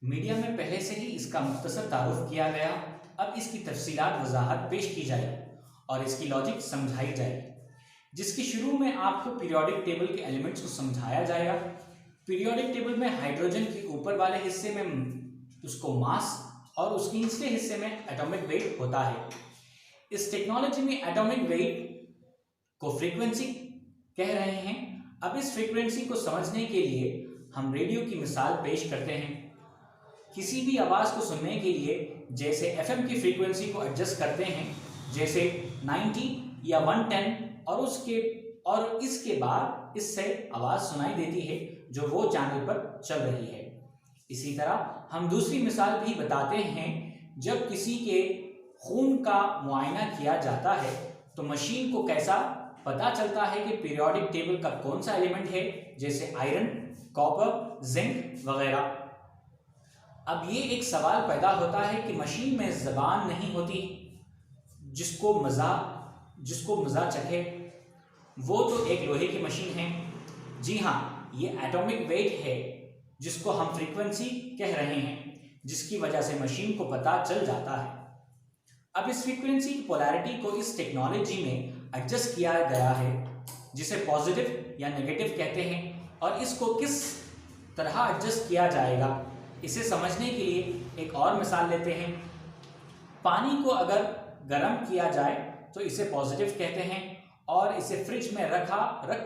Media में पहले से ही इसका मुख्तसर तारुफ किया गया। अब इसकी तफसीलात वजाहत पेश की जाएगी और इसकी लॉजिक समझाई जाएगी, जिसकी शुरू में आपको पीरियोडिक टेबल के एलिमेंट्स को समझाया जाएगा। पीरियोडिक टेबल में हाइड्रोजन के ऊपर वाले हिस्से में उसको मास और उसके निचले हिस्से में एटॉमिक वेट होता है। इस टेक्नोलॉजी में एटॉमिक वेट को फ्रीक्वेंसी कह रहे हैं। अब इस फ्रीक्वेंसी को समझने के लिए हम रेडियो की मिसाल पेश करते हैं। किसी भी आवाज़ को सुनने के लिए जैसे एफएम की फ्रीक्वेंसी को एडजस्ट करते हैं, जैसे 90 या 110, और इसके बाद इससे आवाज़ सुनाई देती है जो वो चैनल पर चल रही है। इसी तरह हम दूसरी मिसाल भी बताते हैं। जब किसी के खून का मुआयना किया जाता है तो मशीन को कैसा पता चलता है कि पीरियोडिक टेबल का कौन सा एलिमेंट है, जैसे आयरन, कॉपर, जिंक वगैरह। अब ये एक सवाल पैदा होता है कि मशीन में ज़बान नहीं होती, जिसको मज़ा चखे, वो तो एक लोहे की मशीन है। जी हाँ, ये एटॉमिक वेट है जिसको हम फ्रीक्वेंसी कह रहे हैं, जिसकी वजह से मशीन को पता चल जाता है। अब इस फ्रीक्वेंसी की पोलैरिटी को इस टेक्नोलॉजी में एडजस्ट किया गया है, जिसे पॉजिटिव या नेगेटिव कहते हैं। और इसको किस तरह एडजस्ट किया जाएगा, इसे समझने के लिए एक और मिसाल लेते हैं। पानी को अगर गर्म किया जाए तो इसे पॉजिटिव कहते हैं, और इसे फ्रिज में रख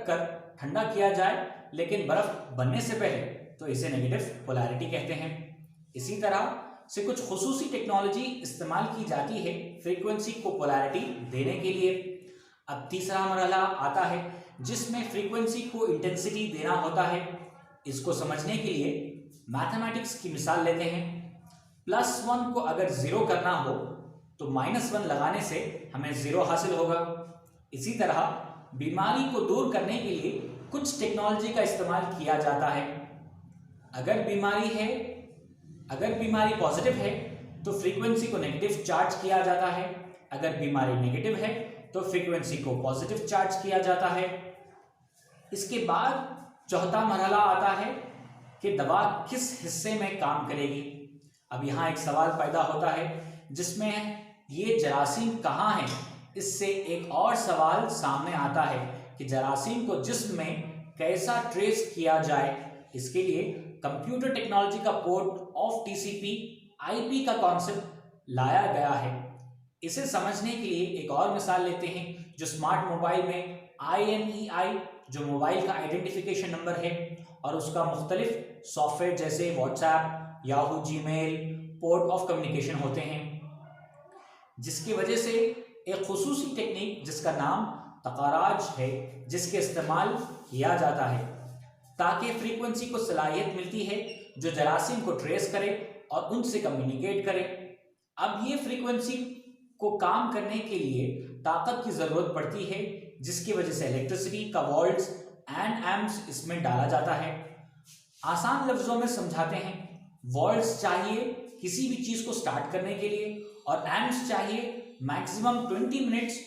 कर ठंडा किया जाए लेकिन बर्फ बनने से पहले तो इसे नेगेटिव पोलैरिटी कहते हैं। इसी तरह से कुछ खुसूसी टेक्नोलॉजी इस्तेमाल की जाती है फ्रीक्वेंसी को पोलैरिटी देने के लिए। अब तीसरा मरहला आता है जिसमें फ्रीक्वेंसी को इंटेंसिटी देना होता है। इसको समझने के लिए मैथमेटिक्स की मिसाल लेते हैं। +1 को अगर 0 करना हो तो -1 लगाने से हमें 0 हासिल होगा। इसी तरह बीमारी को दूर करने के लिए कुछ टेक्नोलॉजी का इस्तेमाल किया जाता है। अगर बीमारी पॉजिटिव है तो फ्रीक्वेंसी को नेगेटिव चार्ज किया जाता है। अगर बीमारी नेगेटिव है तो फ्रीक्वेंसी को पॉजिटिव चार्ज किया जाता है। इसके बाद चौथा मरहला आता है कि दवा किस हिस्से में काम करेगी। अब यहाँ एक सवाल पैदा होता है जिसमें ये जरासीम कहाँ है। इससे एक और सवाल सामने आता है कि जरासीम को जिस्म में कैसा ट्रेस किया जाए। इसके लिए कंप्यूटर टेक्नोलॉजी का पोर्ट ऑफ टीसीपी आईपी का कॉन्सेप्ट लाया गया है। इसे समझने के लिए एक और मिसाल लेते हैं जो स्मार्ट मोबाइल में IMEI, जो मोबाइल का आइडेंटिफिकेशन नंबर है, और उसका मुख्तलिफ सॉफ्टवेयर जैसे WhatsApp, Yahoo, Gmail, port of communication होते हैं, जिसकी वजह से एक खुसूसी टेक्निक जिसका नाम तकाराज है, जिसके इस्तेमाल किया जाता है ताकि फ्रीक्वेंसी को सलाहियत मिलती है जो जरासीम को ट्रेस करे और उनसे कम्युनिकेट करे। अब ये फ्रीक्वेंसी को काम करने के लिए ताकत की ज़रूरत पड़ती है, जिसकी वजह से इलेक्ट्रिसिटी का वोल्ट्स एंड एम्प्स इसमें डाला जाता है। आसान लफ्ज़ों में समझाते हैं, वोल्ट्स चाहिए किसी भी चीज़ को स्टार्ट करने के लिए, और एम्प्स चाहिए मैक्सिमम 20 मिनट्स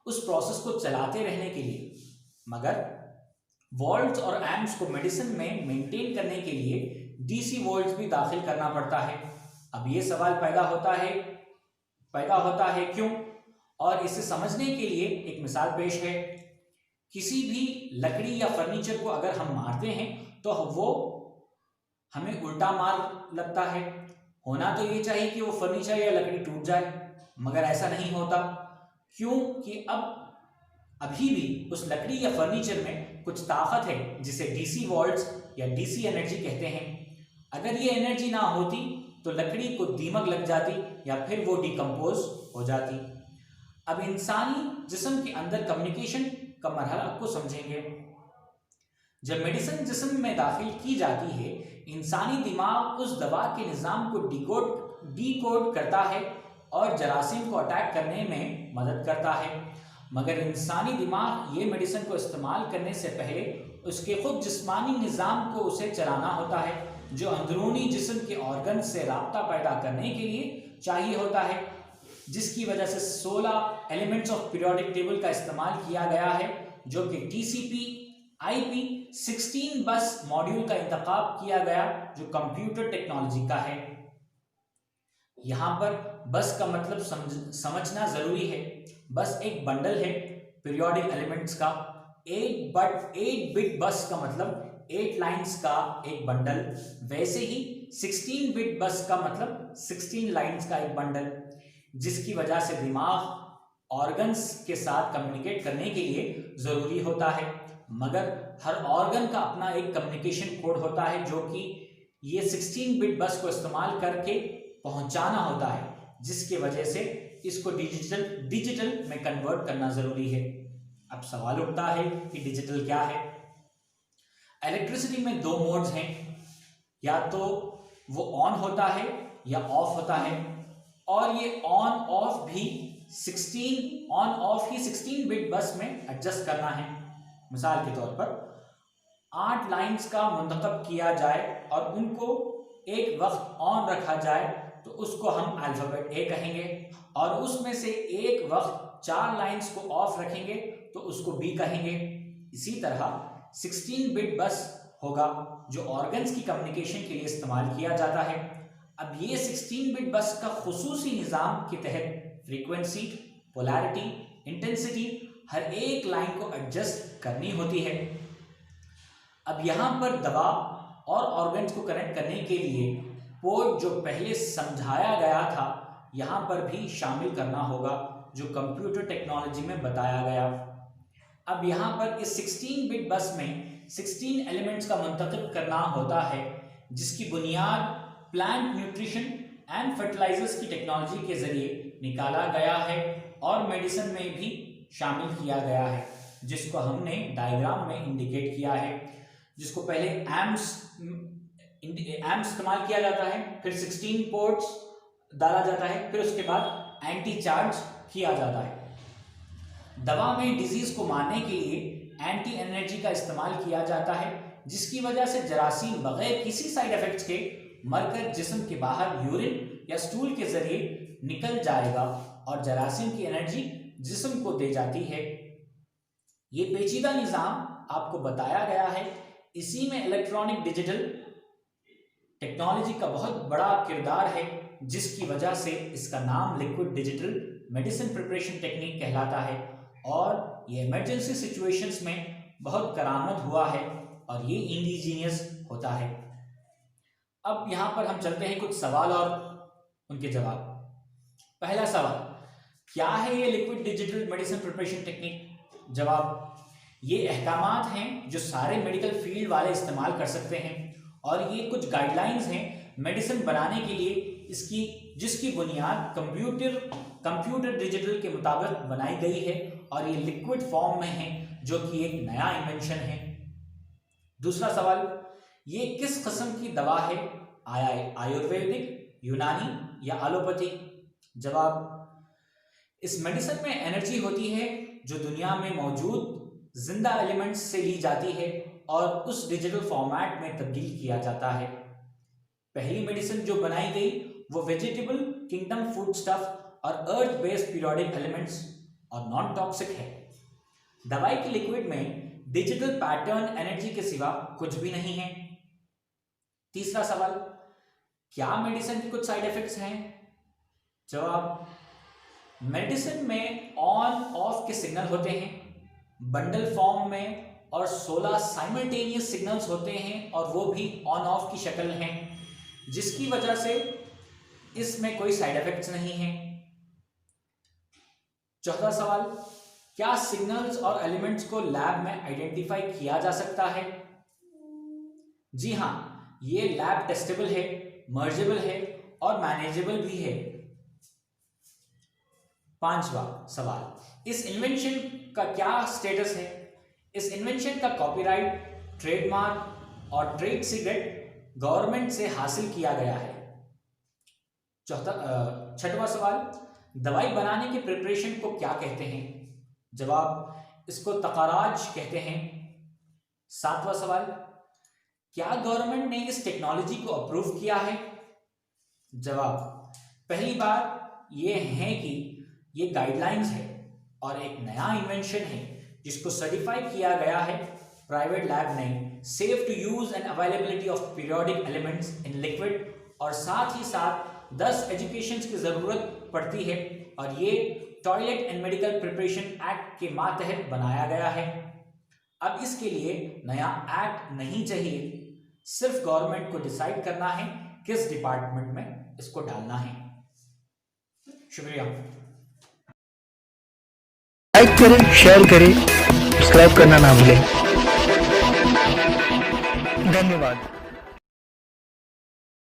उस प्रोसेस को चलाते रहने के लिए। मगर वोल्ट्स और एम्प्स को मेडिसिन में मेंटेन करने के लिए DC वोल्ट्स भी दाखिल करना पड़ता है। अब ये सवाल पैदा होता है क्यों, और इसे समझने के लिए एक मिसाल पेश है। किसी भी लकड़ी या फर्नीचर को अगर हम मारते हैं तो वो हमें उल्टा मार लगता है। होना तो ये चाहिए कि वो फर्नीचर या लकड़ी टूट जाए, मगर ऐसा नहीं होता, क्योंकि अभी भी उस लकड़ी या फर्नीचर में कुछ ताकत है जिसे DC वोल्ट्स या DC एनर्जी कहते हैं। अगर ये एनर्जी ना होती तो लकड़ी को दीमक लग जाती या फिर वो डिकम्पोज हो जाती। अब इंसानी जिस्म के अंदर कम्युनिकेशन का मरहला को समझेंगे। जब मेडिसिन जिस्म में दाखिल की जाती है, इंसानी दिमाग उस दवा के निज़ाम को डिकोड करता है और जरासीम को अटैक करने में मदद करता है। मगर इंसानी दिमाग ये मेडिसिन को इस्तेमाल करने से पहले उसके खुद जिस्मानी निज़ाम को उसे चलाना होता है, जो अंदरूनी जिस्म के ऑर्गन से राब्ता पैदा करने के लिए चाहिए होता है, जिसकी वजह से 16 एलिमेंट्स ऑफ पीरियोडिक टेबल का इस्तेमाल किया गया है, जो कि TCP IP16 बस मॉड्यूल का इंतखाब किया गया जो कंप्यूटर टेक्नोलॉजी का है। यहां पर बस का मतलब समझना जरूरी है। बस एक बंडल है पीरियोडिक एलिमेंट्स का। 8 बिट बस का मतलब 8 लाइंस का एक बंडल। वैसे ही 16 बिट बस का मतलब 16 लाइंस का एक बंडल, जिसकी वजह से दिमाग ऑर्गन्स के साथ कम्युनिकेट करने के लिए जरूरी होता है। मगर हर ऑर्गन का अपना एक कम्युनिकेशन कोड होता है जो कि ये 16 बिट बस को इस्तेमाल करके पहुंचाना होता है, जिसकी वजह से इसको डिजिटल में कन्वर्ट करना जरूरी है। अब सवाल उठता है कि डिजिटल क्या है। इलेक्ट्रिसिटी में दो मोड्स हैं, या तो वो ऑन होता है या ऑफ होता है, और ये on off he 16 bit bus में एडजस्ट करना है। मिसाल के तौर पर 8 लाइंस का मुंतखब किया जाए और उनको एक वक्त ऑन रखा जाए तो उसको हम अल्फाबेट ए कहेंगे, और उसमें से एक वक्त 4 लाइंस को ऑफ रखेंगे तो उसको बी कहेंगे। इसी तरह 16 बिट बस होगा जो ऑर्गन्स की कम्युनिकेशन के लिए इस्तेमाल किया जाता है। अब ये 16 बिट बस का खुसूसी निज़ाम के तहत फ्रीक्वेंसी, पोलैरिटी, इंटेंसिटी हर एक लाइन को एडजस्ट करनी होती है। अब यहाँ पर दवा और ऑर्गन्स को कनेक्ट करने के लिए पोर्ट जो पहले समझाया गया था यहाँ पर भी शामिल करना होगा, जो कंप्यूटर टेक्नोलॉजी में बताया गया। अब यहाँ पर इस 16 बिट बस में 16 एलिमेंट्स का मुंतखब करना होता है, जिसकी बुनियाद प्लांट न्यूट्रिशन एंड फर्टिलाइजर्स की टेक्नोलॉजी के जरिए निकाला गया है और मेडिसिन में भी शामिल किया गया है, जिसको हमने डायग्राम में इंडिकेट किया है। जिसको पहले एम्स इस्तेमाल किया जाता है, फिर 16 पोर्ट्स डाला जाता है, फिर उसके बाद एंटी चार्ज किया जाता है। दवा में डिजीज को मारने के लिए एंटी एनर्जी का इस्तेमाल किया जाता है, जिसकी वजह से जरासीम बगैर किसी साइड इफेक्ट्स के मरकर जिस्म के बाहर यूरिन या स्टूल के जरिए निकल जाएगा और जरासीम की एनर्जी जिस्म को दे जाती है। ये पेचीदा निज़ाम आपको बताया गया है। इसी में इलेक्ट्रॉनिक डिजिटल टेक्नोलॉजी का बहुत बड़ा किरदार है, जिसकी वजह से इसका नाम liquid digital medicine preparation technique कहलाता है, और ये इमरजेंसी सिचुएशंस में बहुत करामत हुआ है और ये इंडिजीनियस होता है। अब यहाँ पर हम चलते हैं कुछ सवाल और उनके जवाब। पहला सवाल, क्या है ये liquid digital medicine preparation technique? जवाब, ये अहकामात हैं जो सारे मेडिकल फील्ड वाले इस्तेमाल कर सकते हैं, और ये कुछ गाइडलाइंस हैं मेडिसिन बनाने के लिए इसकी, जिसकी बुनियाद कंप्यूटर डिजिटल के मुताबिक बनाई गई है, और ये लिक्विड फॉर्म में है, जो कि एक नया इन्वेंशन है। दूसरा सवाल, ये किस किस्म की दवा है? आयुर्वेदिक, यूनानी या एलोपैथी? जवाब, इस मेडिसिन में एनर्जी होती है जो दुनिया में मौजूद जिंदा एलिमेंट्स से ली जाती है और उस डिजिटल फॉर्मेट में तब्दील किया जाता है। पहली मेडिसिन जो बनाई गई वो वेजिटेबल किंगडम फूड स्टफ और अर्थ बेस्ड पीरियोडिक एलिमेंट्स और नॉन टॉक्सिक है। दवाई की लिक्विड में डिजिटल पैटर्न एनर्जी के सिवा कुछ भी नहीं है। तीसरा सवाल, क्या मेडिसिन के कुछ साइड इफेक्ट्स हैं? जवाब, मेडिसिन में ऑन ऑफ के सिग्नल होते हैं बंडल फॉर्म में, और 16 साइमल्टेनियस सिग्नल्स होते हैं और वो भी ऑन ऑफ की शक्ल हैं, जिसकी वजह से इसमें कोई साइड इफेक्ट्स नहीं है। चौथा सवाल, क्या सिग्नल्स और एलिमेंट्स को लैब में आइडेंटिफाई किया जा सकता है? जी हां, ये लैब टेस्टेबल है, मर्जेबल है और मैनेजेबल भी है। पांचवा सवाल, इस इन्वेंशन का क्या स्टेटस है? इस इन्वेंशन का कॉपीराइट, ट्रेडमार्क और ट्रेड सीक्रेट गवर्नमेंट से हासिल किया गया है। छठवां सवाल, दवाई बनाने के प्रिपरेशन को क्या कहते हैं? जवाब, इसको तकाराज कहते हैं। सातवां सवाल, क्या गवर्नमेंट ने इस टेक्नोलॉजी को अप्रूव किया है? जवाब, पहली बात यह है कि ये गाइडलाइंस है और एक नया इन्वेंशन है जिसको सर्टिफाई किया गया है प्राइवेट लैब ने safe to use and availability of periodic elements in liquid और साथ ही साथ 10 एजुकेशंस की जरूरत पड़ती है और ये toilet and medical preparation act के मातहत बनाया गया है। अब इसके लिए नया एक्ट नहीं चाहिए, सिर्फ गवर्नमेंट को डिसाइड करना है किस डिपार्टमेंट में इसको डालना है। शुक्रिया। लाइक करें, शेयर करें, सब्सक्राइब करना ना भूलें। धन्यवाद।